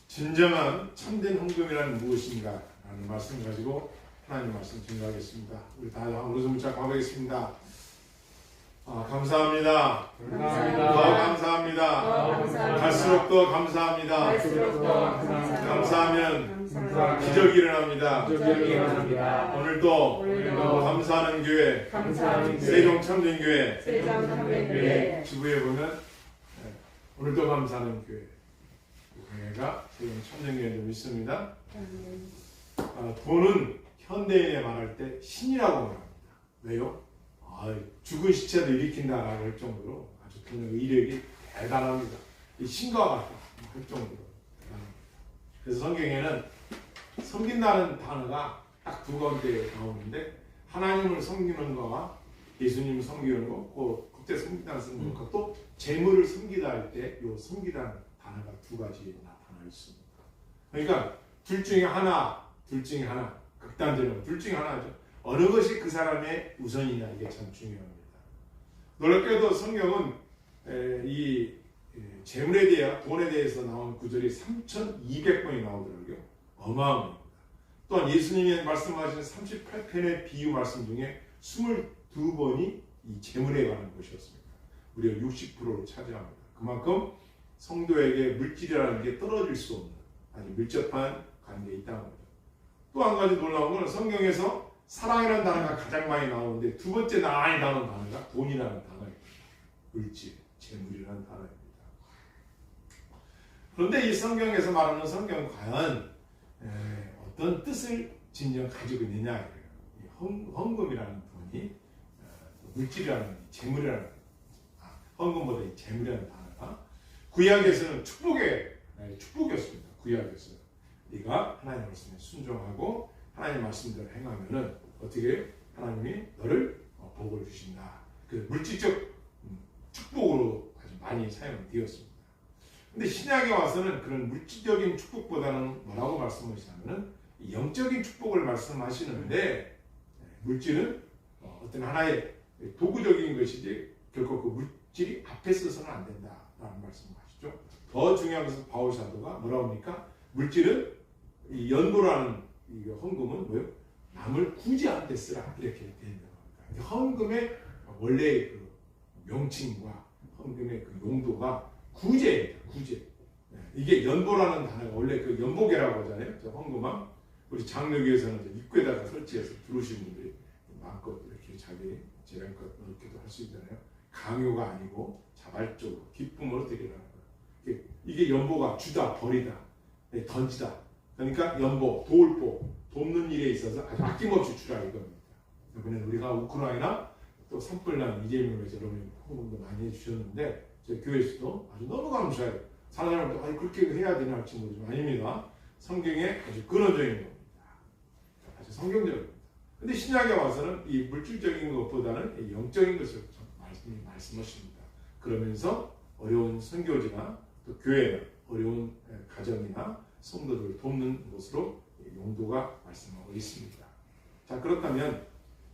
진정한 참된 헌금이란 무엇인가 라는 말씀 가지고 하나님 말씀 증거하겠습니다. 우리 다 오른손 붙잡고 가보겠습니다. 감사합니다. 감사합니다. 더 감사합니다. 갈수록 더 감사합니다. 감사하면 기적이 일어납니다. 오늘도 감사하는 교회, 세종 참전교회 지부에 보면 오늘도 감사하는 교회, 교회가 세종 참전교회를 믿습니다. 돈은 현대인에 말할 때 신이라고 말합니다. 왜요? 죽은 시체도 일으킨다라고 할 정도로 아주 돈의 이력이 대단합니다. 이 신과 같다 할 정도로 대단합니다. 그래서 성경에는 섬긴다는 단어가 딱 두 가운데 나오는데, 하나님을 섬기는 거와 예수님을 섬기는 거, 그때 섬기다는 쓰는 거, 또 재물을 섬기다 할 때 이 섬기다는 단어가 두 가지 나타나 있습니다. 그러니까 둘 중에 하나, 극단적으로 둘 중에 하나죠. 어느 것이 그 사람의 우선이냐, 이게 참 중요합니다. 놀랍게도 성경은 이 재물에 대해, 돈에 대해서 나온 구절이 3,200번이 나오더라고요. 어마어마합니다. 또한 예수님이 말씀하신 38편의 비유 말씀 중에 22번이 이 재물에 관한 것이었습니다. 무려 60%를 차지합니다. 그만큼 성도에게 물질이라는 게 떨어질 수 없는 아주 밀접한 관계에 있다는 거죠. 또 한 가지 놀라운 건 성경에서 사랑이라는 단어가 가장 많이 나오는데 두 번째 많이 나오는 단어가 돈이라는 단어입니다. 물질, 재물이라는 단어입니다. 그런데 이 성경에서 말하는 성경은 과연 어떤 뜻을 진정 가지고 있느냐, 헌금이라는 돈이 물질이라는, 재물이라는, 헌금보다 이 재물이라는 단어가 구약에서는 축복이었습니다. 구약에서 네가 하나님 말씀에 순종하고 하나님 말씀대로 행하면은 어떻게 하나님이 너를 복을 주신다. 그 물질적 축복으로 아주 많이 사용되었습니다. 근데 신약에 와서는 그런 물질적인 축복보다는 뭐라고 말씀하시냐면은 영적인 축복을 말씀하시는데, 물질은 어떤 하나의 도구적인 것이지 결코 그 물질이 앞에 서서는 안 된다라는 말씀하시죠. 더 중요한 것은 바울 사도가 뭐라고 합니까? 물질은 이 연보라는 이 헌금은 뭐예요? 남을 구제하는 데 쓰라, 이렇게 된다고 합니다. 헌금의 원래 그 명칭과 헌금의 그 용도가 구제입니다. 구제. 이게 연보라는 단어가 원래 그 연보계라고 하잖아요. 저 헌금함. 우리 장로교에서는 입구에다가 설치해서 들어오시는 분들이 마음껏 이렇게 자기 재량껏 이렇게도 할 수 있잖아요. 강요가 아니고 자발적으로 기쁨으로 드리라는 거예요. 이게 연보가 주다, 버리다, 던지다. 그러니까 연보, 도울보, 돕는 일에 있어서 아주 아낌없이 주라 이겁니다. 이번에 우리가 우크라이나 또 산불난 이재명에서 여러분이 헌금도 많이 해주셨는데, 저희 교회에서도 아주 너무 감사해요. 사람들도 그렇게 해야 되나 할지 모르지만 아닙니다. 성경에 아주 근원적인 겁니다. 아주 성경적입니다. 근데 신약에 와서는 이 물질적인 것보다는 영적인 것을 말씀하십니다. 그러면서 어려운 선교지나 또 교회나 어려운 가정이나 성도들을 돕는 것으로 용도가 말씀하고 있습니다. 자, 그렇다면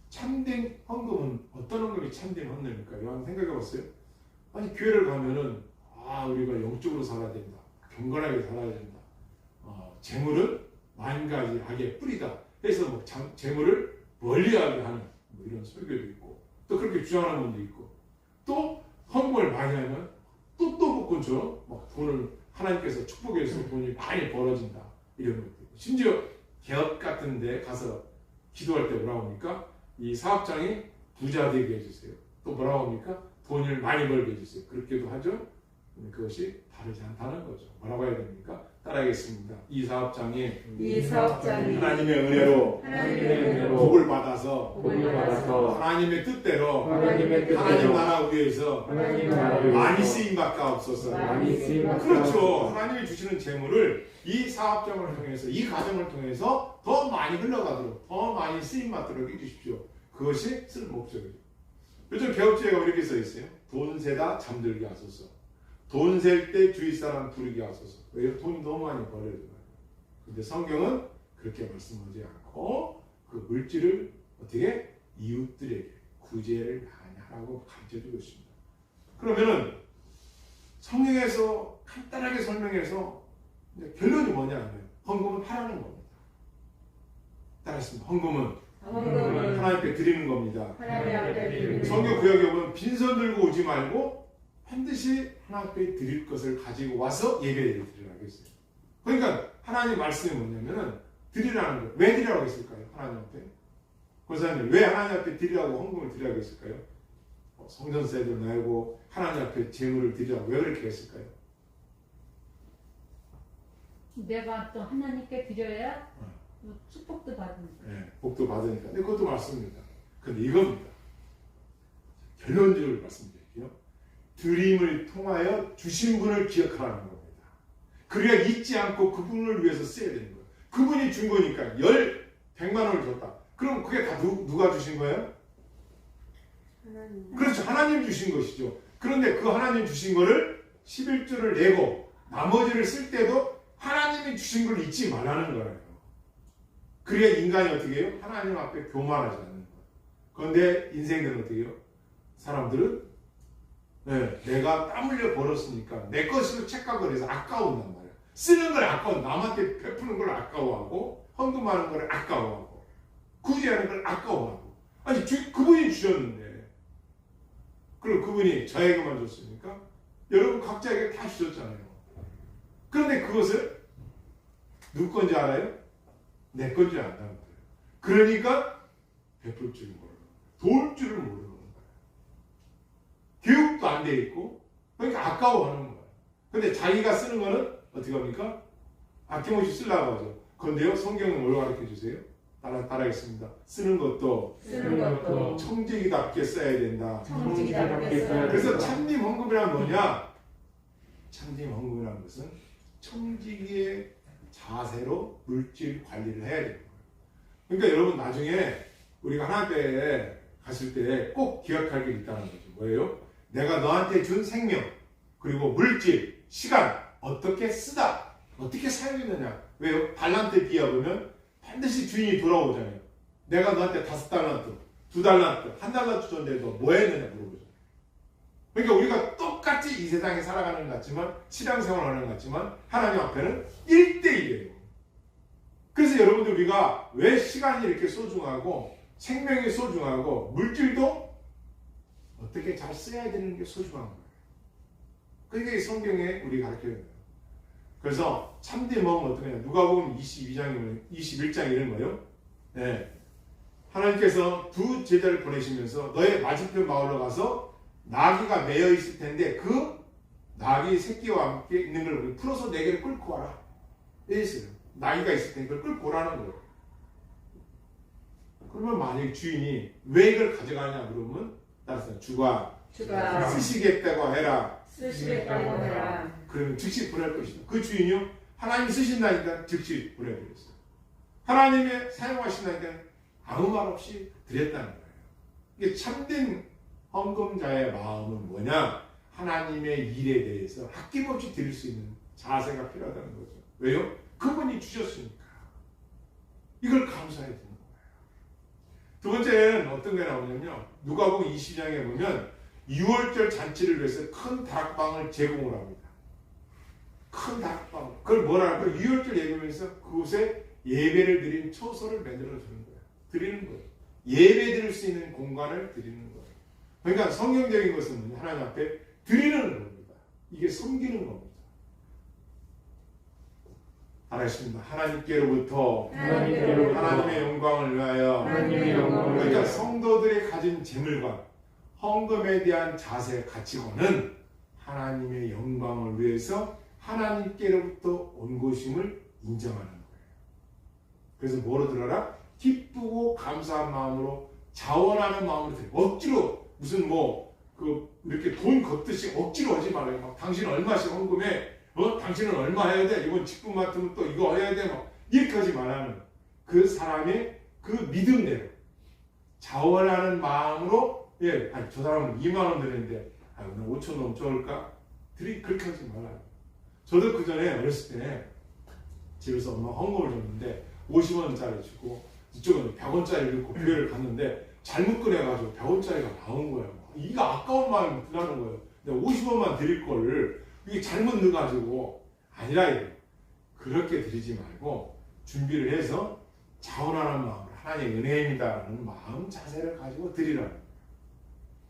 참된 헌금은 어떤 헌금이 참된 헌금일까요? 한번 생각해 봤어요? 아니, 교회를 가면은 우리가 영적으로 살아야 된다, 경건하게 살아야 된다, 재물은 만가지 악의 뿌리다 해서 뭐 재물을 멀리하게 하는 이런 설교도 있고, 또 그렇게 주장하는 분도 있고, 또 헌금을 많이 하면 또 복권처럼 막 돈을 하나님께서 축복해서 돈이 많이 벌어진다, 이런 것도 있고, 심지어 개업 같은 데 가서 기도할 때 뭐라고 합니까? 이 사업장이 부자 되게 해주세요. 또 뭐라고 합니까? 돈을 많이 벌게 해주세요. 그렇게도 하죠. 그것이 바르지 않다는 거죠. 뭐라고 해야 됩니까? 따라하겠습니다. 이 사업장이 하나님의 은혜로 복을 받아서 하나님의 뜻대로 하나님 나라 위해서 많이 쓰임받게 하옵소서. 그렇죠. 하나님이 주시는 재물을 이 사업장을 통해서, 이 가정을 통해서 더 많이 흘러가도록, 더 많이 쓰임받도록 해주십시오. 그것이 쓸 목적이죠. 요즘 개업주의가 이렇게 써 있어요. 돈 세다 잠들게 하소서. 돈 셀 때 주위 사람 부르게 하소서. 왜? 돈이 너무 많이 벌어져요. 근데 성경은 그렇게 말씀하지 않고 그 물질을 어떻게 이웃들에게 구제를 많이 하라고 가르쳐주고 있습니다. 그러면은 성경에서 간단하게 설명해서 근데 결론이 뭐냐면 헌금은 하라는 겁니다. 따라했습니다. 헌금은 하나님 앞에 드리는 겁니다. 성경 구역에 보면 빈손 들고 오지 말고 반드시 하나님 앞에 드릴 것을 가지고 와서 예배를 드리라고 했어요. 그러니까 하나님 말씀이 뭐냐면은 드리라는 거예요. 왜 드리라고 했을까요? 하나님 앞에. 권사님 왜 하나님 앞에 드리라고 헌금을 드리라고 했을까요? 성전세도 내고 하나님 앞에 제물을 드리라고 왜 그렇게 했을까요? 내가 또 하나님께 드려야 축복도 받으니까. 네, 복도 받으니까. 근데 그것도 맞습니다. 근데 이겁니다. 결론적으로 말씀드릴게요. 드림을 통하여 주신 분을 기억하라는 겁니다. 그래야 잊지 않고 그분을 위해서 써야 되는 거예요. 그분이 준 거니까 100만 원을 줬다. 그럼 그게 다 누가 주신 거예요? 하나님. 그렇죠. 하나님 주신 것이죠. 그런데 그 하나님 주신 거를 11조를 내고 나머지를 쓸 때도 하나님이 주신 걸 잊지 말라는 거예요. 그래야 인간이 어떻게 해요? 하나님 앞에 교만하지 않는 거예요. 그런데 인생들은 어떻게 해요? 사람들은 내가 땀 흘려 벌었으니까 내 것으로 착각을 해서 아까운단 말이에요. 쓰는 걸 아까워, 남한테 베푸는 걸 아까워하고 헌금하는 걸 아까워하고 구제하는 걸 아까워하고. 아니 그분이 주셨는데 그럼 그분이 저에게만 줬으니까 여러분 각자에게 다 주셨잖아요. 그런데 그것을 누구 건지 알아요? 내 건지 안다는 거예요. 그러니까 베풀 줄을 모르는 거예요. 도울 줄을 모르는 거예요. 교육도 안 돼 있고 그러니까 아까워하는 거예요. 근데 자기가 쓰는 거는 어떻게 합니까? 아낌없이 쓰려고 하죠. 그런데요 성경은 뭘 가르쳐 주세요? 따라하겠습니다. 쓰는 것도 청지기답게 써야 된다. 청지기답게 써야 그래서 된다. 참님 헌금이란 뭐냐? 참님 헌금이라는 것은 청지기의 자세로 물질 관리를 해야 되는 거예요. 그러니까 여러분 나중에 우리가 하나님께 갔을 때 꼭 기억할 게 있다는 거죠. 뭐예요? 내가 너한테 준 생명 그리고 물질, 시간 어떻게 쓰다, 어떻게 사용했느냐. 왜요? 달란트에 비하면 반드시 주인이 돌아오잖아요. 내가 너한테 5달란트, 2달란트, 1달란트 줬는데도 뭐 했느냐 물어보죠. 그러니까 우리가 똑같이 이 세상에 살아가는 것 같지만 신앙생활하는 것 같지만 하나님 앞에는 1대1이에요. 그래서 여러분들 우리가 왜 시간이 이렇게 소중하고 생명이 소중하고 물질도 어떻게 잘 써야 되는 게 소중한 거예요. 그게 성경에 우리가 가르쳐야 돼요. 그래서 참된 마음은 어떻게 해요? 누가복음 22장이면 21장 이런 거예요. 네. 하나님께서 두 제자를 보내시면서 너의 맞은편 마을로 가서 나귀가 매여 있을 텐데 그 나귀 새끼와 함께 있는 걸 풀어서 내게를 끌고 와라. 이랬어요. 나귀가 있을 때 그걸 끌고 오라는 거예요. 그러면 만약에 주인이 왜 이걸 가져가냐 그러면 따라서 주가 쓰시겠다고 해라. 그러면 즉시 보낼 것이다. 그 주인이요 하나님이 쓰신다니까 즉시 보내드렸어요. 하나님이 사용하신다니까 아무 말 없이 드렸다는 거예요. 이게 참된 헌금자의 마음은 뭐냐? 하나님의 일에 대해서 아낌없이 드릴 수 있는 자세가 필요하다는 거죠. 왜요? 그분이 주셨으니까. 이걸 감사해야 되는 거예요. 두 번째는 어떤 게 나오냐면요. 누가복음 20장에 보면 6월절 잔치를 위해서 큰 다락방을 제공을 합니다. 큰 다락방. 그걸 뭐라 할까요? 6월절 예배면서 그곳에 예배를 드린 초소를 만들어 주는 거예요. 드리는 거예요. 예배 드릴 수 있는 공간을 드리는 거예요. 그러니까 성경적인 것은 하나님 앞에 드리는 겁니다. 이게 섬기는 겁니다. 알았습니다. 하나님께로부터 하나님의 영광을 위하여 그러니까 성도들이 가진 재물관 헌금에 대한 자세 가치관은 하나님의 영광을 위해서 하나님께로부터 온 것임을 인정하는 거예요. 그래서 뭐로 들어라? 기쁘고 감사한 마음으로 자원하는 마음으로 들어요. 억지로 무슨 이렇게 돈 걷듯이 억지로 하지 말아요. 막 당신 얼마씩 헌금해? 당신은 얼마 해야 돼? 이번 직분 맡으면 또 이거 해야 돼? 막 이렇게 하지 말라는 그 사람의 그 믿음대로 자원하는 마음으로 저 사람은 2만 원 드렸는데 나 5천 원 적을까? 그렇게 하지 말아요. 저도 그 전에 어렸을 때 집에서 엄마 헌금을 줬는데 50원짜리 주고 이쪽은 100원짜리 넣고 교회를 갔는데 잘못 꺼내가지고 100원짜리가 나온 거예요. 이거 아까운 마음이 드는 거예요. 내가 50원만 드릴 걸 이게 잘못 넣어가지고 아니라 이래요. 그렇게 드리지 말고 준비를 해서 자원하는 마음으로 하나님의 은혜입니다라는 마음 자세를 가지고 드리라는 거예요.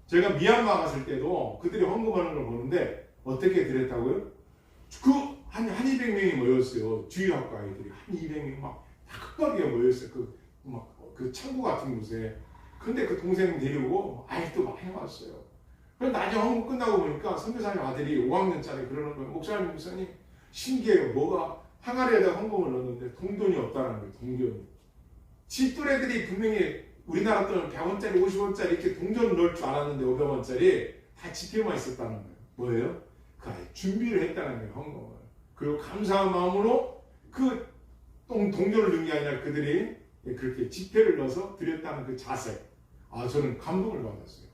제가 미얀마 갔을 때도 그들이 헌금하는 걸 보는데 어떻게 드렸다고요? 한 200명이 모였어요. 주일학교 아이들이 한 200명 막 다급하게 모였어요. 그 창고 같은 곳에. 근데 그 동생 데리고 아이도 많이 왔어요. 그래서 나중에 헌금 끝나고 보니까 선교사님 아들이 5학년짜리 그러는 거예요. 목사님 신기해요. 뭐가 항아리에다가 헌금을 넣었는데 동전이 없다는 거예요. 동전이. 지 또래들이 분명히 우리나라 돈은 100원짜리 50원짜리 이렇게 동전을 넣을 줄 알았는데 500원짜리 다 지폐만 있었다는 거예요. 뭐예요? 그 아이 준비를 했다는 거예요. 헌금을. 그리고 감사한 마음으로 그 동전을 넣은 게 아니라 그들이 그렇게 지폐를 넣어서 드렸다는 그 자세. 저는 감동을 받았어요.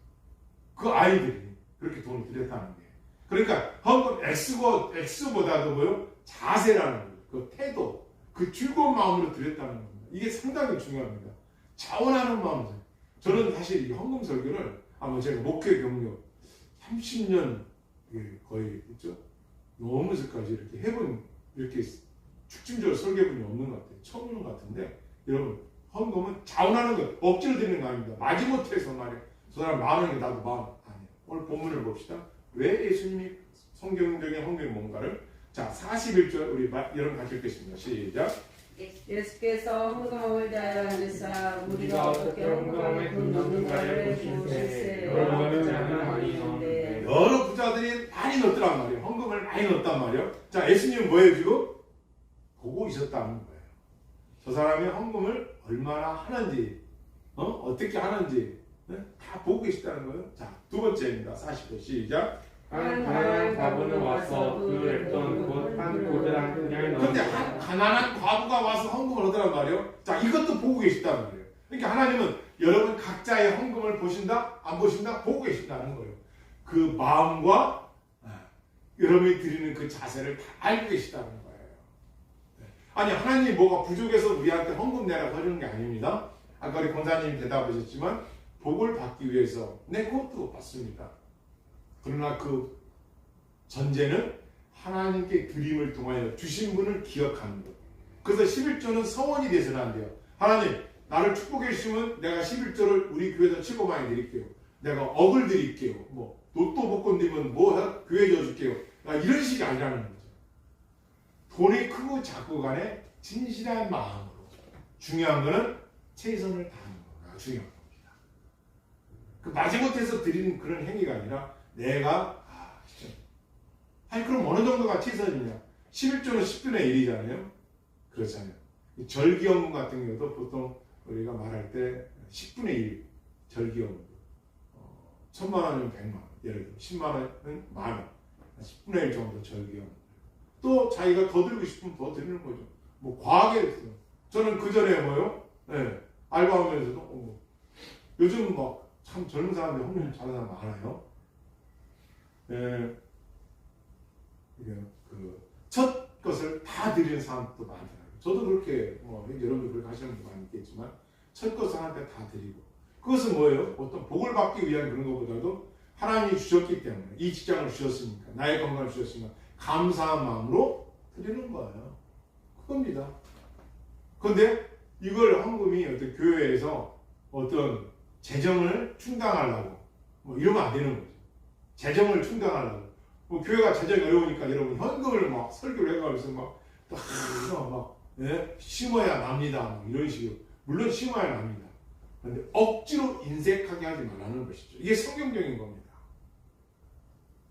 그 아이들이 그렇게 돈을 드렸다는 게. 그러니까 헌금 X보다도 뭐요? 자세라는 거예요. 그 태도, 그 즐거운 마음으로 드렸다는 겁니다. 이게 상당히 중요합니다. 자원하는 마음이죠. 저는 사실 이 헌금 설교를 아마 제가 목회 경력 30년 거의 있죠. 넘어서까지 이렇게 해본 이렇게 축진적으로 설교분이 없는 것 같아요. 처음 오는 것 같은데 여러분 헌금은 자원하는 것, 억지로 드리는 거 아닙니다. 마지못해서 말이에요. 저 사람 많은 게 나도 마음 아니에요. 오늘 본문을 봅시다. 왜 예수님이 성경적인 헌금이 뭔가를 자 41절 우리 여러분 같이 읽겠습니다. 시작. 예수께서 헌금함을 대하여 하시사 우리가 어떻게 헌금함을 넣는가를 보실세. 여러 부자들이 많이 넣었더란 말이에요. 헌금을 많이 넣었단 말이에요. 자 예수님은 뭐예요 지금? 보고 있었다는 거예요. 저 사람이 헌금을 얼마나 하는지 어떻게 하는지 다 보고 계시다는 거예요. 자 두 번째입니다. 40절 시작. 한 가난한 과부는 와서 그 랩돈 곧 한 고대랑 그냥을 근데 한 가난한 과부가 와서 헌금을 하더란 말이에요. 자 이것도 보고 계시다는 거예요. 그러니까 하나님은 여러분 각자의 헌금을 보신다 안 보신다 보고 계신다는 거예요. 그 마음과 여러분이 드리는 그 자세를 다 알고 계시다는 거예요. 아니 하나님이 뭐가 부족해서 우리한테 헌금 내라고 해주는 게 아닙니다. 아까 우리 권사님이 대답하셨지만 복을 받기 위해서 그것도 받습니다. 그러나 그 전제는 하나님께 드림을 통하여 주신 분을 기억하는 것. 그래서 11조는 서원이 돼서는 안 돼요. 하나님 나를 축복해 주시면 내가 11조를 우리 교회에서 7조 많이 드릴게요. 내가 억을 드릴게요. 뭐 로또 복권 되면 뭐 교회 줘줄게요. 이런 식이 아니라는 거죠. 돈이 크고 작고 간에 진실한 마음으로 중요한 거는 최선을 다하는 거가 중요한 겁니다. 그 마지못해서 드리는 그런 행위가 아니라 내가 그럼 어느 정도가 최선이냐? 11조는 10분의 1이잖아요. 그렇잖아요. 절기연금 같은 경우도 보통 우리가 말할 때 10분의 1 절기연금 1,000만 원이면 100만 원, 예를 들어 10만 원은 만 원, 10분의 1 정도 절기연금. 또 자기가 더 드리고 싶으면 더 드리는 거죠. 뭐 과하게 했어요. 저는 그 전에 뭐요? 알바하면서도 요즘 막 참 젊은 사람들 헌금 잘하는 사람 많아요. 첫 것을 다 드리는 사람도 많더라고요. 저도 그렇게 여러분들 그렇게 하시는 분도 많이 있겠지만 첫 것을 하나님께 다 드리고 그것은 뭐예요? 어떤 복을 받기 위한 그런 것보다도 하나님이 주셨기 때문에 이 직장을 주셨으니까 나의 건강을 주셨으니까 감사한 마음으로 드리는 거예요. 그겁니다. 그런데 이걸 헌금이 어떤 교회에서 어떤 재정을 충당하려고 이러면 안 되는 거죠. 재정을 충당하려고. 교회가 재정이 어려우니까 여러분 현금을 막 설교를 해가면서 심어야 납니다. 이런 식으로. 물론 심어야 납니다. 그런데 억지로 인색하게 하지 말라는 것이죠. 이게 성경적인 겁니다.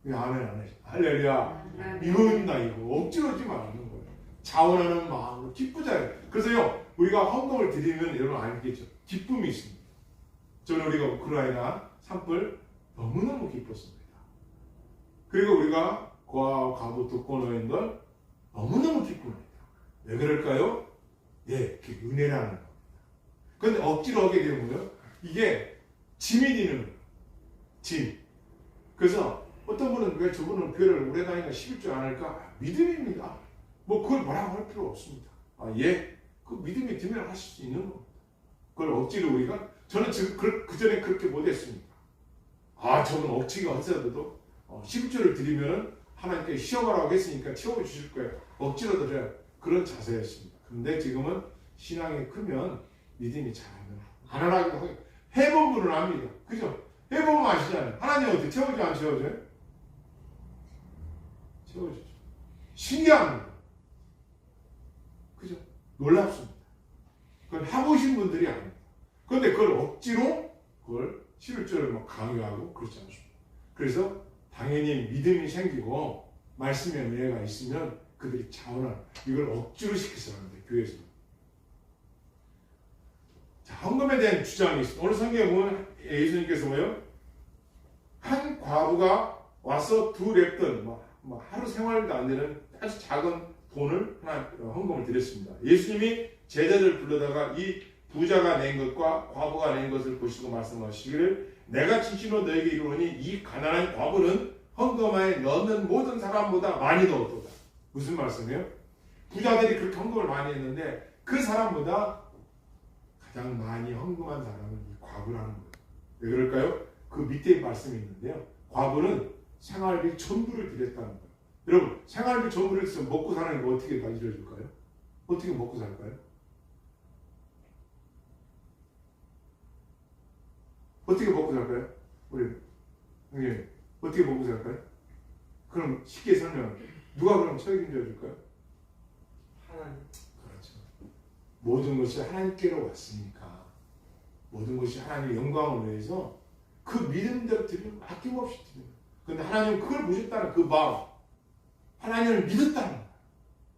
아멘 안 해. 할렐루야. 이거입니다. 이거 억지로 하지 말라는 거예요. 자원하는 마음으로 기쁘잖아요. 그래서요 우리가 헌금을 드리면 여러분 알겠죠. 기쁨이 있습니다. 저는 우리가 우크라이나 산불 너무너무 기뻤습니다. 그리고 우리가 고아와 과부 독거노인 걸 너무너무 기쁩니다. 왜 그럴까요? 그게 은혜라는 겁니다. 그런데 억지로 하게 되면요 이게 짐이 되는 거예요. 짐. 그래서 어떤 분은 왜 저분은 교회를 오래 다니니까 11조 안 할까? 믿음입니다. 그걸 뭐라고 할 필요 없습니다. 그 믿음이 들면 하실 수 있는 겁니다. 그걸 억지로 우리가 저는 지금 그 전에 그렇게 못했습니다. 저분 억지가 없어도 11조를 드리면 하나님께 시험하라고 했으니까 채워주실 거예요. 억지로 드려요. 그런 자세였습니다. 그런데 지금은 신앙이 크면 믿음이 잘하면 안 하라고 하고 해본 분은 압니다. 그죠? 해보면 아시잖아요. 하나님 어떻게 채워져 안 채워져요? 채워지죠. 신기합니다. 그죠? 놀랍습니다. 그건 해보신 분들이 아닙니다. 그런데 그걸 억지로 그걸 11절을 막 강요하고 그렇지 않습니다. 그래서 당연히 믿음이 생기고 말씀의 은혜가 있으면 그들이 자원하는 이걸 억지로 시켜서 하는데 교회에서. 자, 헌금에 대한 주장이 있습니다. 오늘 성경에 보면 예수님께서 뭐예요? 한 과부가 와서 두 랩돈, 뭐 하루 생활도 안 되는 아주 작은 돈을 하나 헌금을 드렸습니다. 예수님이 제자들 불러다가 이 부자가 낸 것과 과부가 낸 것을 보시고 말씀하시기를 내가 진실로 너에게 이르노니 이 가난한 과부는 헌금에 넣는 모든 사람보다 많이 넣었도다. 무슨 말씀이에요? 부자들이 그렇게 헌금을 많이 했는데 그 사람보다 가장 많이 헌금한 사람은 이 과부라는 거예요. 왜 그럴까요? 그 밑에 말씀이 있는데요. 과부는 생활비 전부를 드렸다는 거예요. 여러분, 생활비 전부를 드려서 먹고 사는 거 어떻게 다 이루어질까요? 어떻게 먹고 살까요? 어떻게 먹고 살까요? 우리 형님, 어떻게 먹고 살까요? 그럼 쉽게 설명할게요. 누가 그럼 책임져 줄까요? 하나님. 그렇죠. 모든 것이 하나님께로 왔으니까 모든 것이 하나님의 영광을 위해서 그 믿음대로 드리면 아낌없이 드립니다. 그런데 하나님은 그걸 보셨다는 그 마음, 하나님을 믿었다는 거예요.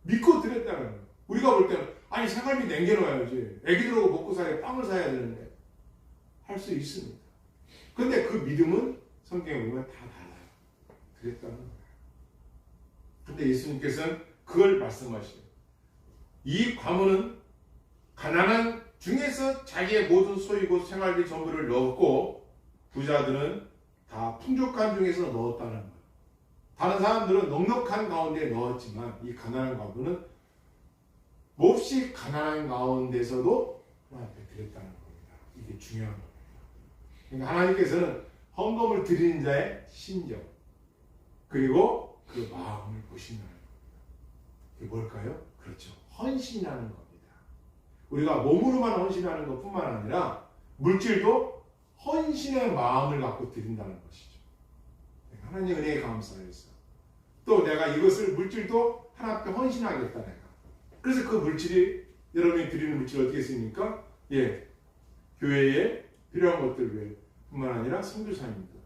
믿고 드렸다는 거예요. 우리가 볼 때는 아니 생활비 남겨놓아야지, 애기들하고 먹고 사야 빵을 사야 되는데 할 수 있습니다. 그런데 그 믿음은 성경에 보면 다 달라요. 드렸다는 거예요. 근데 예수님께서는 그걸 말씀하시죠. 이 과부는 가난한 중에서 자기의 모든 소유고 생활비 전부를 넣었고 부자들은 다 풍족한 중에서 넣었다는 거예요. 다른 사람들은 넉넉한 가운데 넣었지만 이 가난한 과부는 몹시 가난한 가운데서도 하나님께 드렸다는 겁니다. 이게 중요한 겁니다. 그러니까 하나님께서는 헌금을 드리는 자의 심정 그리고 그 마음을 보신다는 겁니다. 이게 뭘까요? 그렇죠. 헌신이라는 겁니다. 우리가 몸으로만 헌신하는 것뿐만 아니라 물질도 헌신의 마음을 갖고 드린다는 것이죠. 하나님의 은혜에 감사해서 또 내가 이것을 물질도 하나 앞에 헌신하겠다 내가. 그래서 그 물질이 여러분이 드리는 물질 어떻게 쓰입니까? 예, 교회에 필요한 것들 외에 뿐만 아니라 선교사님들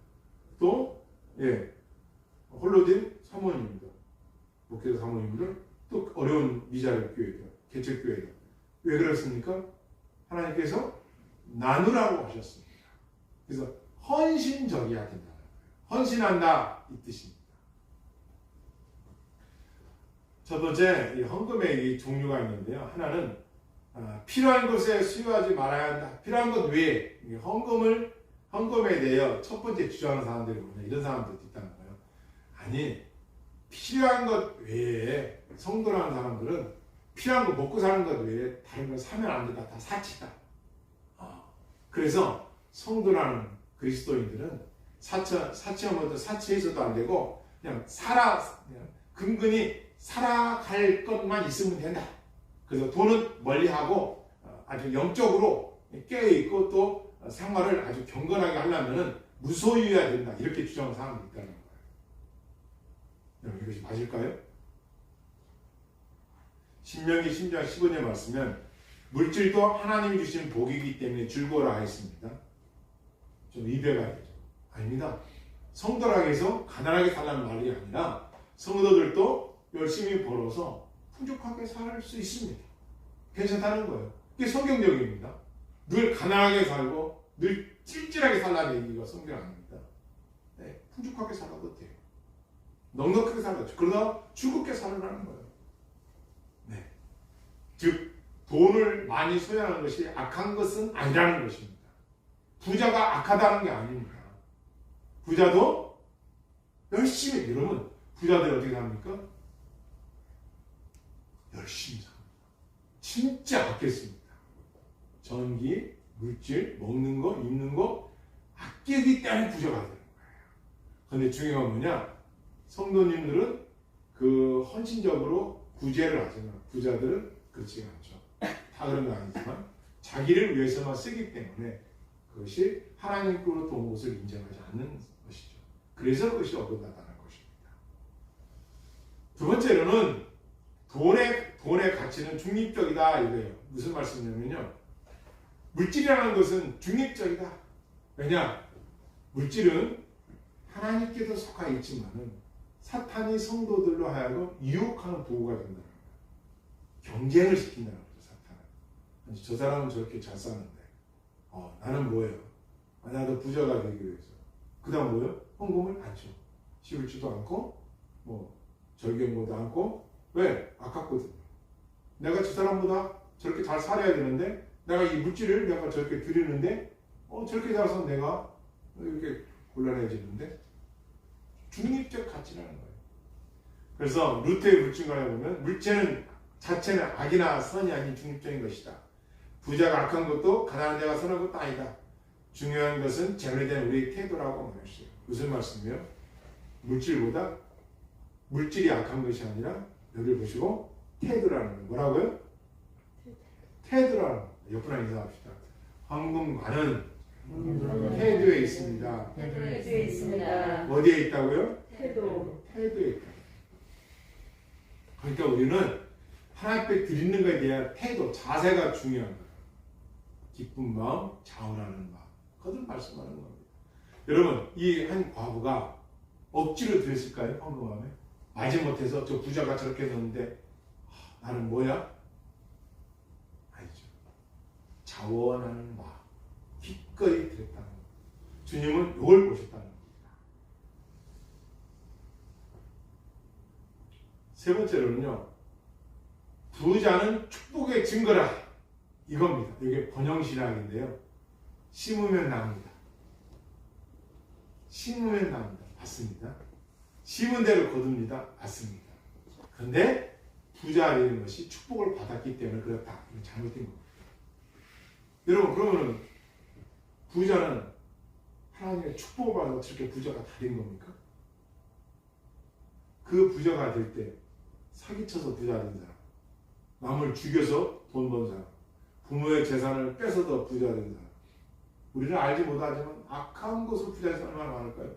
또 예, 홀로된 사모님들 목회자 사모님들 또 어려운 미자립 교회들 개척 교회들 왜 그렇습니까? 하나님께서 나누라고 하셨습니다. 그래서 헌신적이어야 된다. 헌신한다 이 뜻입니다. 첫 번째 이 헌금의 이 종류가 있는데요. 하나는 필요한 것에 수요하지 말아야 한다. 필요한 것 외에 헌금에 대해 첫 번째 주장하는 사람들이 뭐냐 이런 사람들도 있다는 거예요. 아니 필요한 것 외에 성도라는 사람들은 필요한 거 먹고 사는 것 외에 다른 걸 사면 안 된다. 다 사치다. 그래서 성도라는 그리스도인들은 사치하면 사치해서도 안 되고 그냥 근근히 살아갈 것만 있으면 된다. 그래서 돈은 멀리하고 아주 영적으로 깨어있고 또 생활을 아주 경건하게 하려면 무소유해야 된다. 이렇게 주장하는 사람들이 있다는 거예요. 여러분 이것이 맞을까요? 신명기 10장 15절 말씀은 물질도 하나님이 주신 복이기 때문에 즐거워라 했습니다. 좀 이별가 되죠. 아닙니다. 성도라고 해서 가난하게 살라는 말이 아니라 성도들도 열심히 벌어서 풍족하게 살 수 있습니다. 괜찮다는 거예요. 이게 성경적입니다. 늘 가난하게 살고 늘 찔찔하게 살라는 얘기가 성경 아닙니다. 네, 풍족하게 살아도 돼요. 넉넉하게 살아도 돼요. 그러다 즐겁게 살아가는 거예요. 네. 즉 돈을 많이 소유하는 것이 악한 것은 아니라는 것입니다. 부자가 악하다는 게 아닙니다. 부자도 열심히, 여러분 부자들 어떻게 삽니까? 열심히 삽니다. 진짜 아꼈습니다. 전기, 물질, 먹는 거, 입는 거 아끼기 때문에 부자가 되는 거예요. 그런데 중요한 건 뭐냐? 성도님들은 그 헌신적으로 구제를 하지만 부자들은 그렇지 않죠. 다 그런 건 아니지만 자기를 위해서만 쓰기 때문에 그것이 하나님으로부터 온 것을 인정하지 않는 것이죠. 그래서 그것이 어긋나다는 것입니다. 두 번째로는 돈의 가치는 중립적이다 이거예요. 무슨 말씀이냐면요. 물질이라는 것은 중립적이다. 왜냐? 물질은 하나님께도 속하 있지만은 사탄이 성도들로 하여금 유혹하는 도구가 된다는 거예요. 경쟁을 시킨다는 거죠. 사탄은. 아니, 저 사람은 저렇게 잘 사는데 나는 뭐예요? 나도 부자가 되기 위해서. 그 다음 뭐예요? 헌금을 안 줘. 씌울지도 않고 절경보도 않고. 왜? 아깝거든요. 내가 저 사람보다 저렇게 잘 살아야 되는데 내가 이 물질을 내가 저렇게 드리는데 저렇게 살아서 내가 이렇게 곤란해지는데 중립적 가치라는 거예요. 그래서 루테의 물질관에 보면 물체는 자체는 악이나 선이 아닌 중립적인 것이다. 부자가 악한 것도 가난한 자가 선한 것도 아니다. 중요한 것은 재물에 대한 우리의 태도라고 말했어요. 무슨 말씀이에요? 물질이 악한 것이 아니라 여기를 보시고 태도라는 거예요. 뭐라고요? 태도라는 거예요. 옆으로 인사합시다. 황금관은 태도에 있습니다. 태도에 있습니다. 어디에 있다고요? 태도에 있다. 그러니까 우리는 하나님 앞에 드리는 것에 대한 태도, 자세가 중요한 거예요. 기쁜 마음, 자원하는 마음. 그것을 말씀하는 겁니다. 여러분, 이 한 과부가 억지로 드렸을까요? 황금함에? 마지못해서 저 부자가 저렇게 했는데 나는 뭐야? 아니죠. 자원하는 마음. 기꺼이 드렸다는 겁니다. 주님은 이걸 보셨다는 겁니다. 세 번째로는요. 부자는 축복의 증거라. 이겁니다. 이게 번영신학인데요. 심으면 납니다. 심으면 납니다. 맞습니다. 심은 대로 거둡니다. 맞습니다. 그런데 부자라는 것이 축복을 받았기 때문에 그렇다. 이건 잘못된 겁니다. 여러분 그러면은 부자는 하나님의 축복을 받아서 저렇게 부자가 다 된 겁니까? 그 부자가 될 때 사기쳐서 부자 된 사람, 남을 죽여서 돈 번 사람, 부모의 재산을 뺏어서 부자 된 사람, 우리는 알지 못하지만 악한 것으로 부자된 사람이 얼마나 많을까요?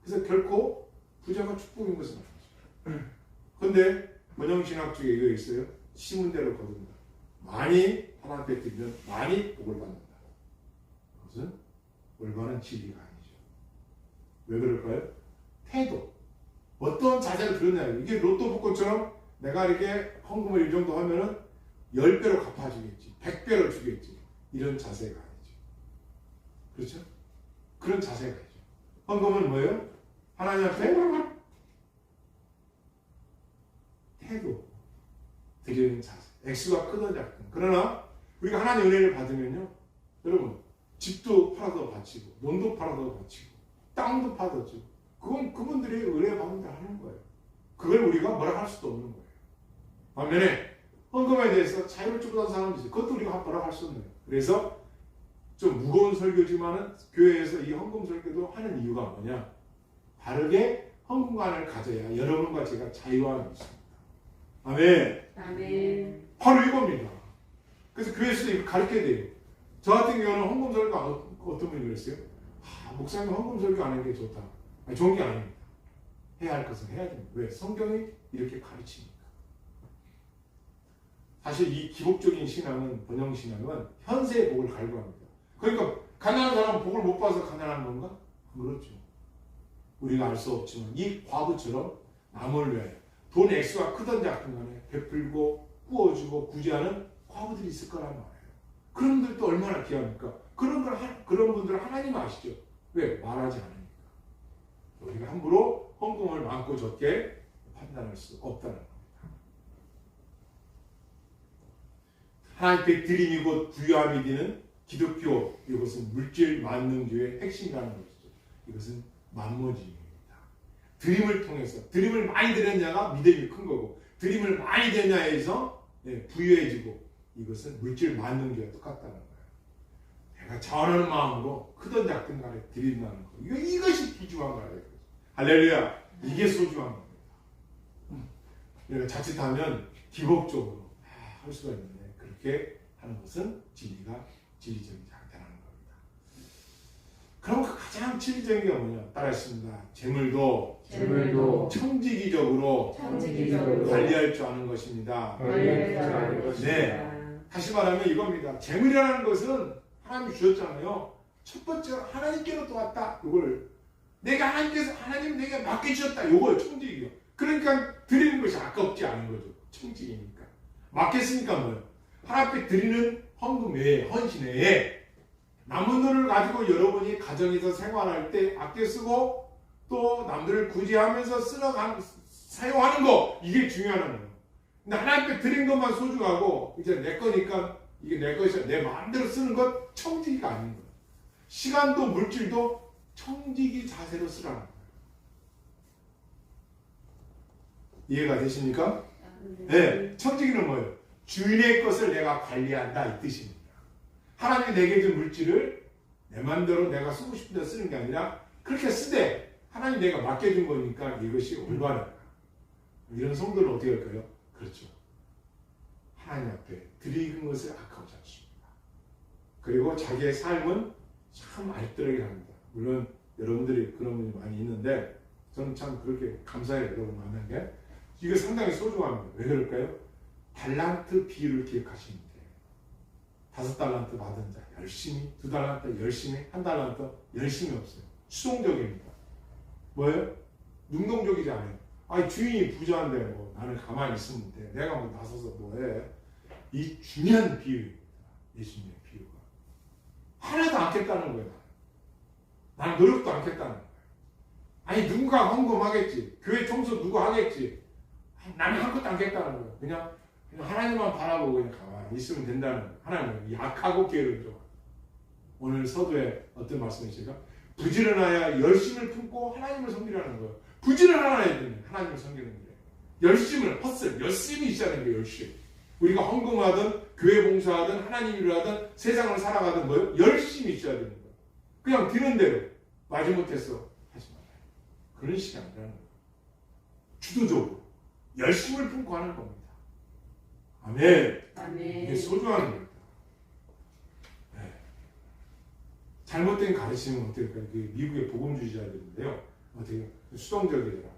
그래서 결코 부자가 축복인 것은 아니죠. 그런데 번영신학 쪽에 이거 있어요. 심은 대로 거둔다. 많이 하나님께 드리면 많이 복을 받는다. 그것은 올바른 진리가 아니죠. 왜 그럴까요? 태도. 어떤 자세를 들었냐. 이게 로또 복권처럼 내가 이렇게 헌금을 이 정도 하면은 10배로 갚아주겠지. 100배로 주겠지. 이런 자세가 아니죠. 그렇죠? 그런 자세가 아니죠. 헌금은 뭐예요? 하나님 앞에 태도. 드리는 자세. 액수가 크든 작든. 그러나 우리가 하나님의 은혜를 받으면요. 여러분 집도 팔아서 바치고 논도 팔아서 바치고 땅도 팔아서 주고 그건 그분들이 은혜 받는 다 하는 거예요. 그걸 우리가 뭐라 할 수도 없는 거예요. 반면에 헌금에 대해서 자유를 주고한 사람이 있어요. 그것도 우리가 뭐라 할 수 없는 거예요. 그래서 좀 무거운 설교지만은 교회에서 이 헌금 설교도 하는 이유가 뭐냐? 바르게 헌금관을 가져야 여러분과 제가 자유함이 있습니다. 아멘. 아멘. 바로 이겁니다. 그래서 교회에서 이거 가르쳐야 돼요. 저 같은 경우는 헌금 설교 어떤 분이 그랬어요? 목사님 헌금 설교 안 하는 게 좋다. 아니, 좋은 게 아닙니다. 해야 할 것은 해야 됩니다. 왜? 성경이 이렇게 가르치니까. 사실 이 기복적인 신앙은, 번영신앙은 현세의 복을 갈구합니다. 그러니까 가난한 사람은 복을 못 받아서 가난한 건가? 그렇죠. 우리가 알 수 없지만 이 과부처럼 남을 위하여 돈 액수가 크든 작든 간에 베풀고 구워주고 구제하는 과부들이 있을 거란 말이에요. 그런 분들도 얼마나 귀합니까? 그런 분들은 하나님 아시죠? 왜? 말하지 않으니까. 우리가 함부로 헌금을 많고 적게 판단할 수 없다는 겁니다. 하나님께 드림이 곧 부유함이 되는 기독교, 이것은 물질 만능주의 핵심이라는 것이죠. 이것은 만모주의입니다. 드림을 통해서, 드림을 많이 드렸냐가 믿음이 큰 거고, 드림을 많이 드렸냐에서 부유해지고, 이것은 물질 만능주의와 똑같다는 거예요. 내가 자원하는 마음으로 크든 작든 간에 드린다는 거. 이것이 소중한 거예요. 할렐루야. 이게 소중한 겁니다. 우리가 자칫하면 기복적으로 할 수가 있는데 그렇게 하는 것은 진리적이지 않다는 겁니다. 그럼 그 가장 진리적인 게 뭐냐? 따라했습니다. 재물도 청지기적으로 관리할 줄 아는 것입니다. 네. 다시 말하면 이겁니다. 재물이라는 것은 하나님이 주셨잖아요. 첫 번째로 하나님께로부터 왔다. 이걸 하나님 내게 맡겨주셨다. 이걸 청지기요. 그러니까 드리는 것이 아깝지 않은 거죠. 청지기니까. 맡겼으니까 뭐예요? 하나님 앞에 드리는 헌금 외에, 헌신 외에 남은 돈을 가지고 여러분이 가정에서 생활할 때 아껴 쓰고 또 남들을 구제하면서 사용하는 거, 이게 중요한 거예요. 근데 하나님께 드린 것만 소중하고 이제 내 거니까 이게 내 것이야, 내 마음대로 쓰는 것, 청지기가 아닌 거예요. 시간도 물질도 청지기 자세로 쓰라는 거예요. 이해가 되십니까? 네. 청지기는 뭐예요? 주인의 것을 내가 관리한다, 이 뜻입니다. 하나님이 내게 준 물질을 내 마음대로 내가 쓰고 싶은 데 쓰는 게 아니라 그렇게 쓰되 하나님 내가 맡겨준 거니까 이것이 올바르다. 이런 성도는 어떻게 할까요? 그렇죠. 하나님 앞에 드리는 것을 아까워하지 않습니다. 그리고 자기의 삶은 참 알뜰하게 합니다. 물론 여러분들이 그런 분이 많이 있는데 저는 참 그렇게 감사해요. 여러분 만난 게. 이거 상당히 소중합니다. 왜 그럴까요? 달란트 비율을 기억하시면 돼요. 5달란트 받은 자 열심히, 2달란트 열심히, 1달란트 열심히 없어요. 수동적입니다. 뭐예요? 능동적이지 않아요. 아니 주인이 부자인데 뭐 나는 가만히 있으면 돼. 내가 뭐 나서서 뭐해. 이 중요한 비유입니다. 예수님의 비유가. 하나도 않겠다는 거예요. 나는 노력도 않겠다는 거예요. 아니 누군가 헌금하겠지. 교회 청소 누구 하겠지. 나는 한 것도 않겠다는 거예요. 그냥 하나님만 바라보고 그냥 가만히 있으면 된다는 거예요. 하나님은 약하고 게으르죠. 오늘 서두에 어떤 말씀이실까? 부지런하여 열심을 품고 하나님을 섬기라는 거예요. 부지런하여야 되는 하나님을 섬기는 거예요. 열심을 헛을 열심히 있어야 되는 거예요. 열심히. 우리가 헌금하든 교회 봉사하든 하나님 일을 하든 세상을 살아가든 뭐예요? 열심히 있어야 되는 거예요. 그냥 드는 대로 마지못해서 하지 말아요. 그런 식이 아니라는 거예요. 주도적으로 열심을 품고 하는 겁니다. 아멘. 이게 소중한 겁니다. 네. 잘못된 가르침은 어떻게 할까요? 미국의 복음주의자들인데요. 어떻게 수동적이더라.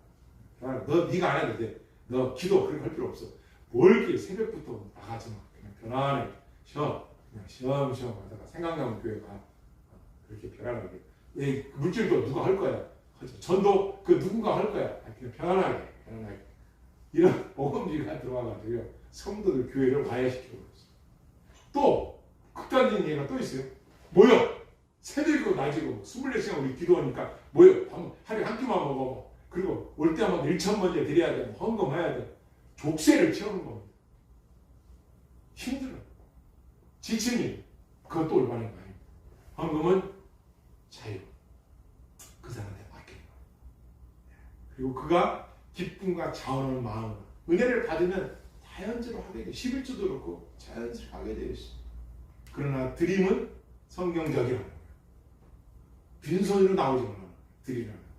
너 네가 안 해도 돼. 너 기도 그렇게 할 필요 없어. 뭘 이렇게 새벽부터 나가지 마. 그냥 편안하게 쉬어. 그냥 쉬엄쉬엄 하다가 생각나면 교회 가. 그렇게 편안하게. 물질도 누가 할 거야. 전도 그 누군가 할 거야. 그냥 편안하게. 이런 복음주의가 들어와가지고요. 성도들 교회를 와해시키고 있어요. 또 극단적인 예가 또 있어요. 모여 새벽이고 낮이고 24시간 우리 기도하니까 모여 하루에 한 끼만 먹어. 그리고 올 때 한번 1,000번째 드려야 돼. 헌금해야 돼. 족쇄를 채우는 겁니다. 힘들어요. 지침이 그것도 올바른 거 아닙니다. 헌금은 자유. 그 사람한테 맡기는 거예요. 그리고 그가 기쁨과 자원하는 마음으로 은혜를 받으면 자연스러워 하게 돼요. 11조도 그렇고 자연스러워 하게 되어 있어요. 그러나 드림은 성경적이라는 거예요. 빈손으로 나오지 않아요. 드리라는 거예요.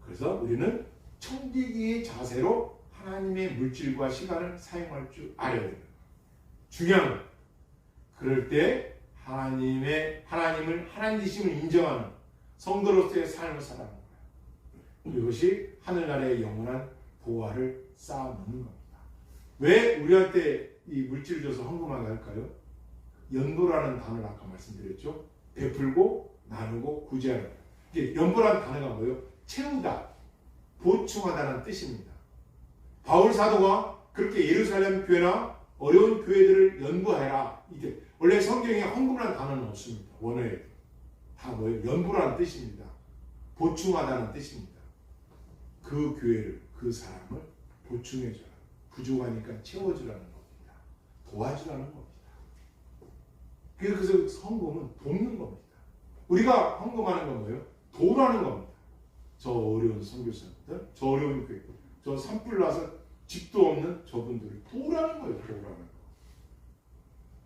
그래서 우리는 청지기의 자세로 하나님의 물질과 시간을 사용할 줄 알아야 됩니다. 중요한 건 그럴 때 하나님을 하나님이심을 인정하는 성도로서의 삶을 살아가는 거예요. 이것이 하늘나라의 영원한 보화를 쌓아놓는 겁니다. 왜 우리한테 이 물질을 줘서 헌금하게 할까요? 연보라는 단어를 아까 말씀드렸죠. 베풀고 나누고 구제하는 거예요. 이게 연보라는 단어가 뭐예요? 채우다, 보충하다는 뜻입니다. 바울 사도가 그렇게 예루살렘 교회나 어려운 교회들을 연보해라. 이게 원래 성경에 헌금이라는 단어는 없습니다. 원어에 다 뭐예요? 연보라는 뜻입니다. 보충하다는 뜻입니다. 그 교회를, 그 사람을 보충해줘라. 부족하니까 채워주라는 겁니다. 도와주라는 겁니다. 그래서 헌금은 돕는 겁니다. 우리가 헌금하는 건 뭐예요? 도우라는 겁니다. 저 어려운 선교사님들, 저 어려운 교회, 저 산불 나서 집도 없는 저분들을 도우라는 거예요. 도우라는 거.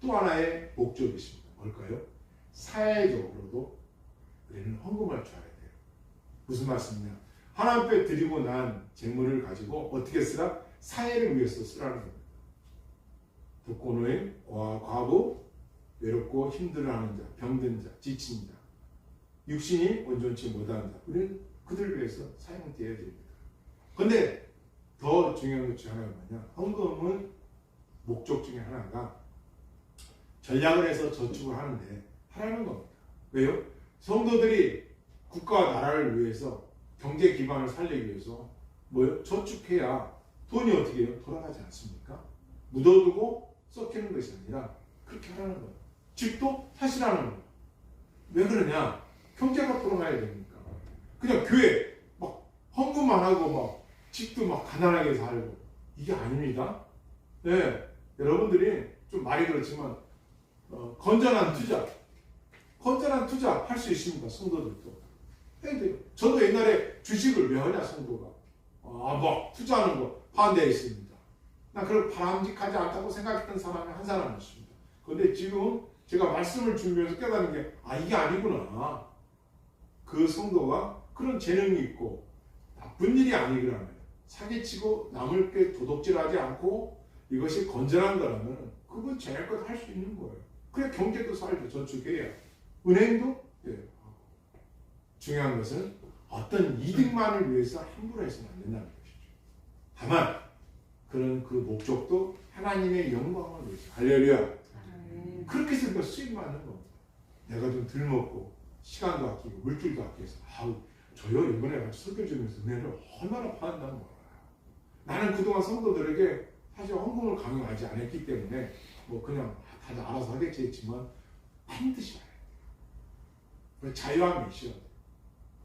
또 하나의 목적이 있습니다. 뭘까요? 사회적으로도 우리는 헌금할 줄 알아야 돼요. 무슨 말씀이냐? 하나님 앞에 드리고 난 재물을 가지고 어떻게 쓰라? 사회를 위해서 쓰라는 겁니다. 독거노인, 과부, 외롭고 힘들어하는 자, 병든 자, 지친 자, 육신이 온전치 못하는 자, 우리는 그들을 위해서 사용되어야 됩니다. 그런데 더 중요한 것 중 하나가 뭐냐? 헌금은 목적 중에 하나가 전략을 해서 저축을 하는데 하라는 겁니다. 왜요? 성도들이 국가와 나라를 위해서 경제 기반을 살리기 위해서 뭐요? 저축해야 돈이 어떻게 해요? 돌아가지 않습니까? 묻어두고 썩히는 것이 아니라 그렇게 하라는 거예요. 집도 사시라는 거예요. 왜 그러냐? 경제가 돌아가야 되니까. 그냥 교회 막 헌금만 하고 막 집도 막 가난하게 살고 이게 아닙니다. 네, 여러분들이 좀 말이 그렇지만 건전한 투자 할 수 있습니다. 성도들도 해야 돼요. 저도 옛날에 주식을 왜 하냐 성도가 막 투자하는 거 반대에 있습니다. 나 그걸 바람직하지 않다고 생각했던 사람이 한 사람이었습니다. 그런데 지금 제가 말씀을 준비해서 깨닫는 게 이게 아니구나. 그 성도가 그런 재능이 있고 나쁜 일이 아니라면 사기치고 남을 도둑질하지 않고 이것이 건전한 거라면 그건 제할것 할 수 있는 거예요. 그래 경제도 살죠. 저축해야 은행도 중요한 것은 어떤 이득만을 위해서 함부로 해서는 안 된다는 것이죠. 다만 그런 그 목적도 하나님의 영광을 위해서 할렐루야. 그렇게 해서 우리가 수익 받는 겁니다. 내가 좀 덜 먹고 시간도 아끼고 물질도 아껴서 저요 이번에 설교 주면서 은혜를 얼마나 받는다는 거야. 나는 그동안 성도들에게 사실 헌금을 강요하지 않았기 때문에 뭐 그냥 다들 알아서 하겠지 했지만 반드시 알아야 돼요. 자유함이 있어야 돼요.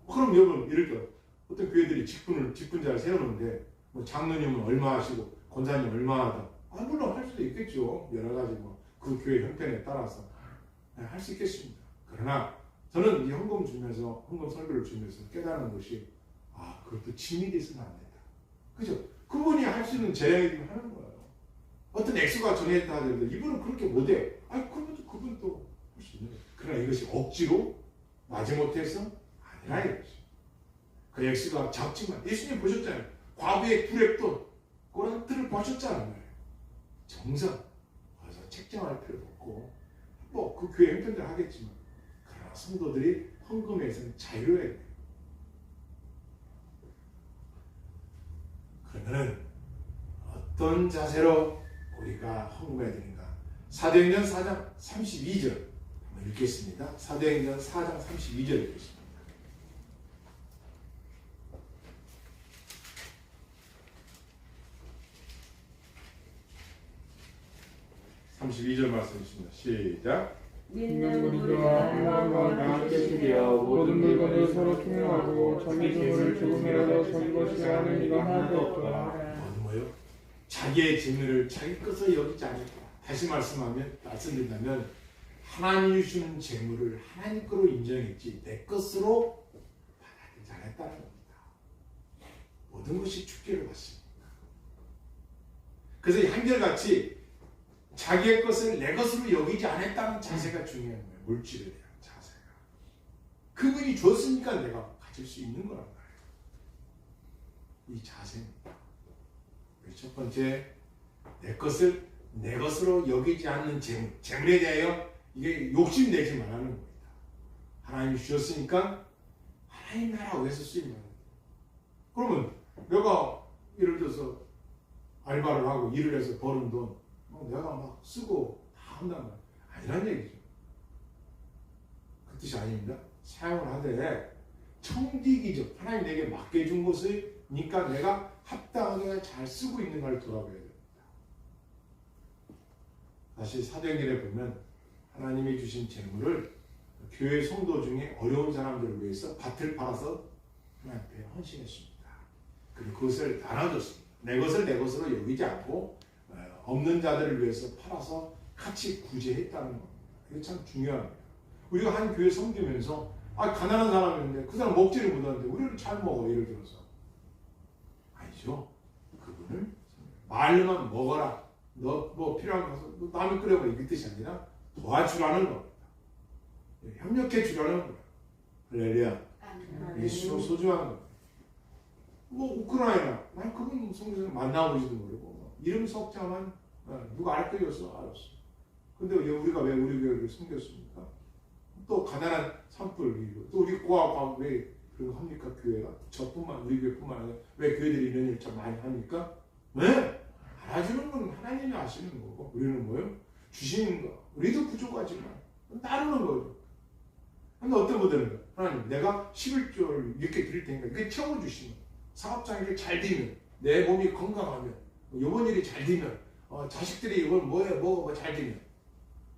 그럼 여러분 예를 들어 어떤 교회들이 직분자를 세우는데 뭐 장로님은 얼마 하시고 권사님 얼마 하다 물론 할 수도 있겠죠. 여러 가지 그 교회 형편에 따라서 할 수 있겠습니다. 그러나 저는 이 헌금 주면서 헌금 설교를 주면서 깨달은 것이 그것도 짐이 돼서는 안 된다. 그죠? 그분이 할 수 있는 재량이면 하는 거예요. 어떤 액수가 정해졌다 하더라도 이분은 그렇게 못해요. 그분도 할 수 있는 거예요. 그러나 이것이 억지로 마지못해서 아니라 이거죠. 그 액수가 작지만 예수님 보셨잖아요. 과부의 두렙돈 그런 틀을 보셨잖아요. 정성 그래서 책정할 필요도 없고 그 교회 형편대로 하겠지만 그러나 성도들이 헌금에서는 자유해야 돼요. 그러면은 어떤 자세로 우리가 헌금해야 되는가? 사도행전 4장 32절 한번 읽겠습니다. 사도행전 4장 32절 읽겠습니다. 32절 말씀 있습니다. 시작. 믿는 우리가 하나님과 함께 지되어 모든 물건을 서로 통용하고 자기 재물을 조금이라도 자기 것이 아닌 이가 하나도 없더라. 뭐요? 자기의 재물을 자기 것으로 여기지 않을까. 다시 말씀드린다면 하나님이 주는 재물을 하나님 거로 인정했지 내 것으로 받아들이지 않았다는 겁니다. 모든 것이 축제를 받습니다. 그래서 한결같이 자기의 것을 내 것으로 여기지 않았다는 자세가 중요한 거예요. 물질에 대한 자세가. 그분이 줬으니까 내가 가질 수 있는 거란 말이에요. 이 자세입니다. 첫 번째, 내 것을 내 것으로 여기지 않는 재물. 재물에 대하여 이게 욕심내지 말라는 겁니다. 하나님이 주셨으니까 하나님 나라 위해서 쓰이면 그러면 내가 예를 들어서 알바를 하고 일을 해서 버는 돈 내가 막 쓰고 다 한단 말이야. 아니란 얘기죠. 그 뜻이 아닙니다. 사용을 하되 청지기적 하나님 내게 맡겨준 것이니까 내가 합당하게 잘 쓰고 있는가를 돌아봐야 됩니다. 다시 사도행전에 보면 하나님이 주신 재물을 교회 성도 중에 어려운 사람들을 위해서 밭을 팔아서 하나님 앞에 헌신했습니다. 그리고 그것을 나눠줬습니다. 내 것을 내 것으로 여기지 않고 없는 자들을 위해서 팔아서 같이 구제했다는 겁니다. 이게 참 중요합니다. 우리가 한 교회 섬기면서 가난한 사람인데 그 사람 먹지를 못하는데 우리는 잘 먹어 예를 들어서 아니죠. 그분을 말로만 먹어라. 너 뭐 필요한 거 가서 남이 끓여버려 이 뜻이 아니라 도와주라는 겁니다. 협력해 주라는 거예요. 할렐루야. 이게 소중한 겁니다. 뭐 우크라이나, 난 그분 성경에서 만나보지도 모르고 이름 석자만 누가 알거였어 알았어. 근데 우리가 왜 우리 교회를 섬겼습니까? 또 가난한 산불, 또 우리 고아과 왜 그런 합니까? 교회가 저뿐만 우리 교회뿐만 아니라 왜 교회들이 이런 일 참 많이 합니까? 왜? 알아주는 건 하나님이 아시는 거고 우리는 뭐요? 주시는 거. 우리도 부족하지만 따르는 거죠. 근데 어떤 분들은 하나님 내가 11조를 이렇게 드릴 테니까 이게 채워주시면 사업장이 잘 되면 내 몸이 건강하면 이번 일이 잘 되면 자식들이 이걸 뭐가 잘 되면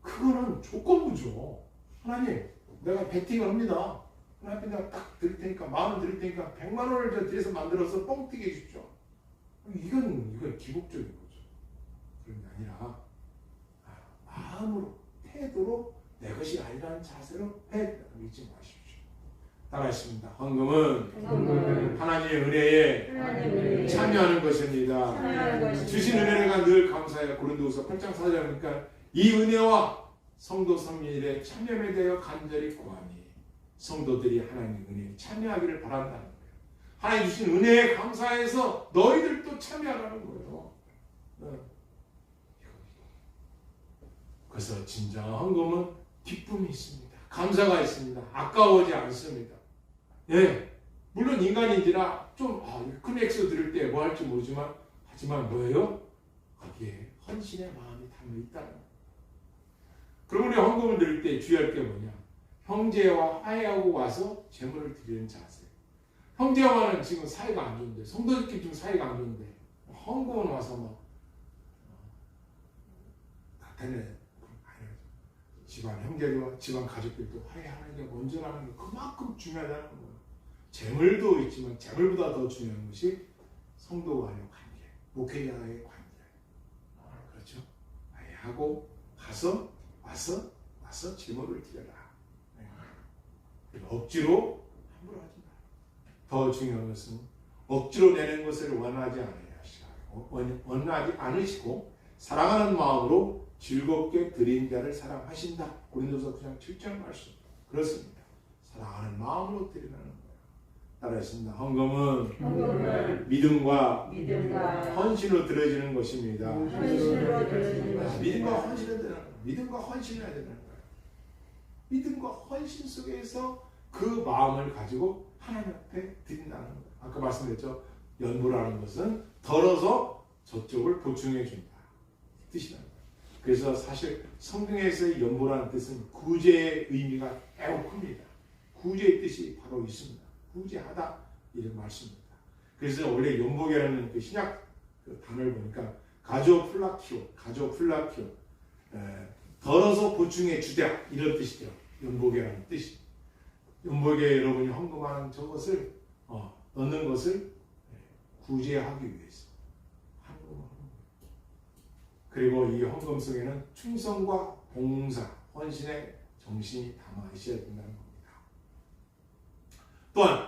그거는 조건부죠. 하나님 내가 베팅을 합니다. 하나님 내가 딱 드릴 테니까 10,000원 드릴 테니까 100만 원을 저 뒤에서 만들어서 뻥 튀게 해주십시오. 이건 기복적인 거죠. 그런 게 아니라 마음으로 태도로 내 것이 아니라는 자세로 해야 잊지 마십시오. 따라했습니다. 헌금은 하나님의 은혜에 참여하는 것입니다. 주신 은혜가 늘 감사해요. 고린도후서 8장 4절이니까 이 은혜와 성도 성민일에 참여에 대하여 간절히 구하니 성도들이 하나님의 은혜에 참여하기를 바란다는 거예요. 하나님 주신 은혜에 감사해서 너희들도 참여하라는 거예요. 그래서 진정한 헌금은 기쁨이 있습니다. 감사가 있습니다. 아까워지 않습니다. 예, 물론 인간인지라 좀 큰 액수 드릴 때 뭐 할지 모르지만 하지만 뭐예요? 거기에 헌신의 마음이 담겨 있다는 거예요. 그럼 우리 헌금을 드릴 때 주의할 게 뭐냐? 형제와 화해하고 와서 제물을 드리는 자세. 형제와는 지금 사이가 안 좋은데 성도들끼리 지금 사이가 안 좋은데 헌금은 와서 막 나타내 집안 형제와 집안 가족들도 화해하는 게 먼저라는 게 그만큼 중요하다는 거예요. 재물도 있지만 재물보다 더 중요한 것이 성도와의 관계, 목회자와의 관계. 그렇죠? 화해하고 와서 재물을 드려라. 억지로 함부로 하지 마. 더 중요한 것은 억지로 내는 것을 원하지 않으시고 사랑하는 마음으로 즐겁게 드린 자를 사랑하신다. 고린도서 9장 7절 말씀. 그렇습니다. 사랑하는 마음으로 드리라는 거예요. 따라했습니다. 헌금은 믿음과 헌신으로 드려지는 것입니다. 믿음과 헌신을 드리는 거예요. 믿음과 헌신을 해야 되는 거예요. 믿음과 헌신 속에서 그 마음을 가지고 하나님 앞에 드린다는 거예요. 아까 말씀드렸죠. 연보라는 것은 덜어서 저쪽을 보충해 준다. 뜻이라는 거예요. 그래서 사실 성경에서의 연보라는 뜻은 구제의 의미가 매우 큽니다. 구제의 뜻이 바로 있습니다. 구제하다 이런 말씀입니다. 그래서 원래 연복이라는 그 신약 그 단어를 보니까 가조플라키오 덜어서 보충해 주다 이런 뜻이죠. 연복이라는 뜻이. 연복에 여러분이 헌금하는 저것을 넣는 것을 구제하기 위해서 헌금을 하는 거예요. 그리고 이 헌금 속에는 충성과 봉사, 헌신의 정신이 담아 있어야 된다는 겁니다. 또한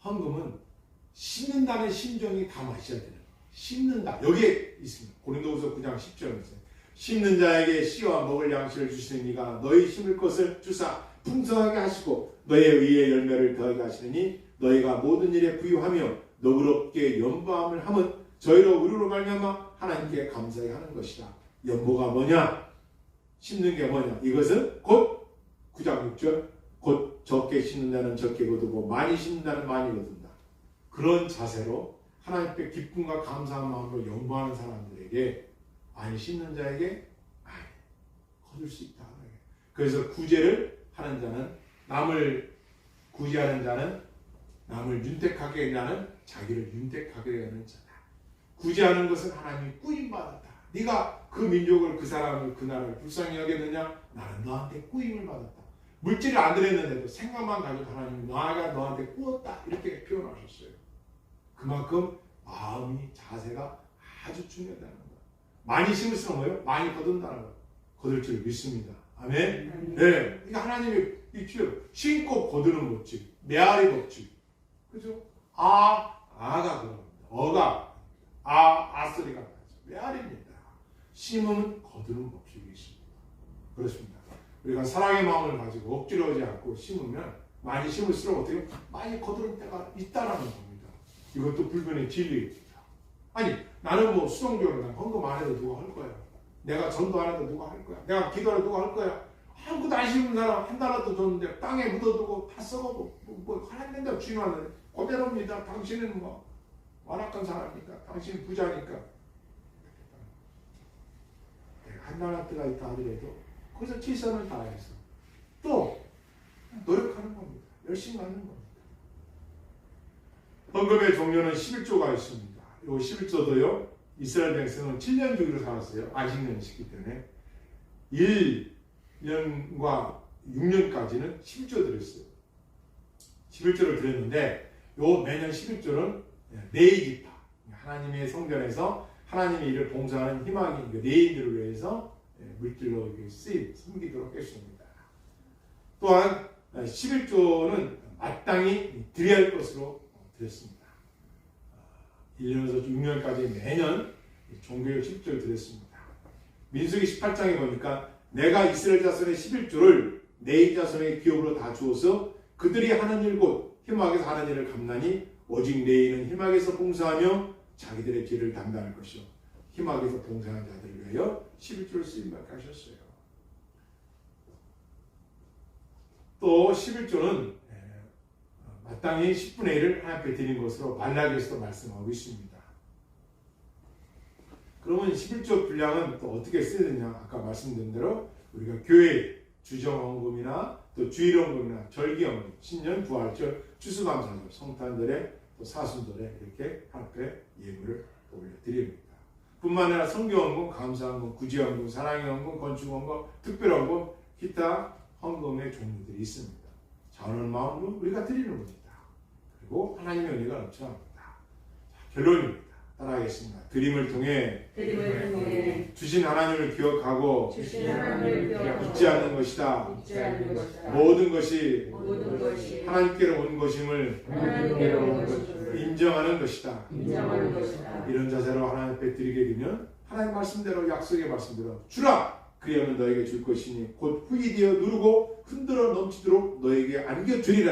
헌금은 심는다는 심정이 담아 있어야 되는 거예요. 심는다. 여기에 있습니다. 고린도후서 9장 10절에 심는 자에게 씨와 먹을 양식을 주시는 이가 너희 심을 것을 주사 풍성하게 하시고 너의 의의 열매를 더하게 하시느니 너희가 모든 일에 부유하며 너그럽게 연보함을 함은 저희로 의로로 말미암아 하나님께 감사하게 하는 것이다. 연보가 뭐냐? 심는 게 뭐냐? 이것은 곧 9장 6절 곧 적게 심는 자는 적게 거두고 많이 심는 자는 많이 거둔다. 그런 자세로 하나님께 기쁨과 감사한 마음으로 연보하는 사람들에게 많이 심는 자에게 많이 거둘 수 있다. 그래서 구제를 하는 자는 남을 구제하는 자는 남을 윤택하게 하는 자기를 윤택하게 하는 자다. 구제하는 것은 하나님이 꾸임받았다. 네가 그 민족을 그 사람을 그 나라를 불쌍히 여겼느냐? 나는 너한테 꾸임을 받았다. 물질을 안 드렸는데도 생각만 가지고 하나님이 너한테 꾸었다. 이렇게 표현하셨어요. 그만큼 마음이 자세가 아주 중요하다는 거예요. 많이 심을수록 뭐예요? 많이 거둔다는 거예요. 거둘 줄 믿습니다. 아멘? 네. 그러니까 하나님이 이 필요 심고 거두는 법칙, 메아리 법칙. 그죠? 아가 그럽니다. 어가, 아소리가 나죠. 메아리입니다. 심으면 거두는 법칙이 있습니다. 그렇습니다. 우리가 사랑의 마음을 가지고 억지로 하지 않고 심으면 많이 심을수록 어떻게 많이 거두는 때가 있다라는 겁니다. 이것도 불변의 진리입니다. 아니 나는 뭐 수동적으로 헌금 안 해도 누가 할 거야. 내가 전도 안 해도 누가 할 거야. 내가 기도를 누가 할 거야. 아무것도 안 심은 사람 한 달라도 줬는데 땅에 묻어두고 다 썩어고 뭐 하나님인데 주인 왔는데 고대로입니다. 당신은 뭐 완악한 사람이니까 당신은 부자니까 내가 한 달란트가 있다 하더라도 거기서 최선을 다해서 또 노력하는 겁니다. 열심히 하는 겁니다. 헌금의 종류는 11조가 있습니다. 이 11조도요 이스라엘 백성은 7년 주기로 살았어요. 안식년이 있기 때문에 1년과 6년까지는 11조 드렸어요. 11조를 드렸는데 요 매년 11조는 레이지파 하나님의 성전에서 하나님의 일을 봉사하는 희망인 레인들을 위해서 물질로 섬기도록 했습니다. 또한 11조는 마땅히 드려야 할 것으로 드렸습니다. 1년에서 6년까지 매년 종교의 11조를 드렸습니다. 민수기 18장에 보니까 내가 이스라엘 자손의 11조를 내 자손의 기업으로 다 주어서 그들이 하는 일 곧 희막에서 하는 일을 감나니 오직 레이는 희막에서 봉사하며 자기들의 길을 담당할 것이요 희막에서 봉사하는 자들을 위하여 11조를 쓰임받게 하셨어요. 또 11조는 마땅히 10분의 1을 하나님께 드린 것으로 말라기에서도 말씀하고 있습니다. 그러면 11조 분량은 또 어떻게 써야 되냐? 아까 말씀드린 대로 우리가 교회 주정헌금이나 또 주일헌금이나 절기헌금, 신년, 부활절, 추수감사절, 성탄절에 또 사순절에 이렇게 하나님께 예물을 올려드립니다. 뿐만 아니라 성교헌금, 감사헌금, 구제헌금, 사랑의헌금, 건축헌금, 특별헌금, 기타 헌금의 종류들이 있습니다. 자원하는 마음으로 우리가 드리는 겁니다. 그리고 하나님의 은혜가 넘쳐납니다. 결론입니다. 따라하겠습니다. 드림을 통해 주신 하나님을 기억하고 잊지 않는 것이다. 모든 것이 하나님께로 온 것임을 인정하는 것이다. 이런 자세로 하나님 앞에 드리게 되면 하나님 말씀대로 약속의 말씀대로 주라! 그리하면 너에게 줄 것이니 곧 후이 되어 누르고 흔들어 넘치도록 너에게 안겨주리라.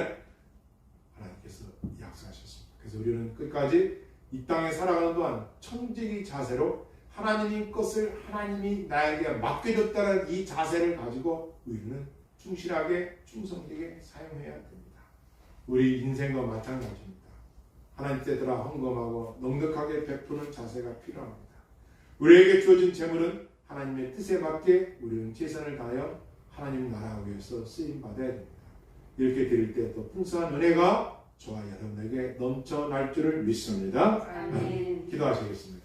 하나님께서 약속하셨습니다. 그래서 우리는 끝까지 이 땅에 살아가는 동안 청지기 자세로 하나님의 것을 하나님이 나에게 맡겨줬다는 이 자세를 가지고 우리는 충실하게 충성되게 사용해야 됩니다. 우리 인생과 마찬가지입니다. 하나님 뜻대로 헌금하고 넉넉하게 베푸는 자세가 필요합니다. 우리에게 주어진 재물은 하나님의 뜻에 맞게 우리는 최선을 다하여 하나님 나라 위해서 쓰임받아야 됩니다. 이렇게 드릴 때 또 풍성한 은혜가 저와 여러분에게 넘쳐날 줄을 믿습니다. 아멘. 기도하시겠습니다.